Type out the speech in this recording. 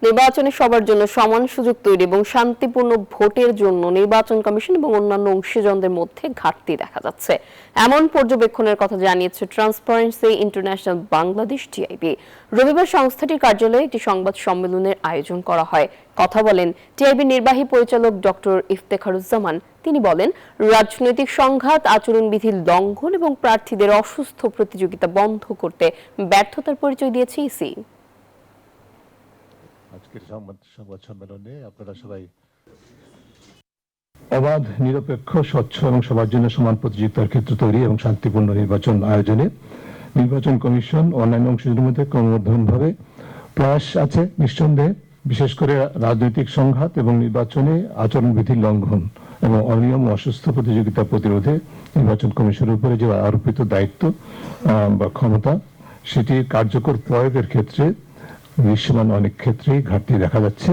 নির্বাচনে সবার জন্য সমান সুযোগ তৈরি এবং শান্তিপূর্ণ ভোটের জন্য নির্বাচন কমিশন এবং অন্যান্য অংশীজনদের মধ্যে ঘাটতি দেখা যাচ্ছে, এমন পর্যবেক্ষণের কথা জানিয়েছে ট্রান্সপারেন্সি ইন্টারন্যাশনাল বাংলাদেশ টিআইবি। রবিবার সংস্থাটির কার্যালয়ে একটি সংবাদ সম্মেলনের আয়োজন করা হয়। কথা বলেন টিআইবি নির্বাহী পরিচালক ডক্টর ইফতেখারুজ্জামান। তিনি বলেন, রাজনৈতিক সংঘাত, আচরণবিধি লঙ্ঘন এবং প্রার্থীদের অসুস্থ প্রতিযোগিতা বন্ধ করতে ব্যর্থতার পরিচয় দিয়েছে ইসি। আজকের সংবাদ সম্মেলনে আপনারা সবাই অবাধ, নিরপেক্ষ, স্বচ্ছ এবং সবার জন্য সমান প্রতিযোগিতার ক্ষেত্র তৈরি এবং শান্তিপূর্ণ নির্বাচন আয়োজনে নির্বাচন কমিশন অন্যান্য অংশীজনের মধ্যে ক্রমবর্ধমানভাবে প্রয়াস আছে নিঃসন্দেহে, বিশেষ করে রাজনৈতিক সংঘাত এবং নির্বাচনে আচরণবিধির লঙ্ঘন এবং অনিয়ম ও অসুস্থ প্রতিযোগিতা প্রতিরোধে নির্বাচন কমিশনের উপরে যে আরোপিত দায়িত্ব বা ক্ষমতা, সেটি কার্যকর প্রয়োগের ক্ষেত্রে দৃশ্যমান অনেক ক্ষেত্রেই ঘাটতি দেখা যাচ্ছে।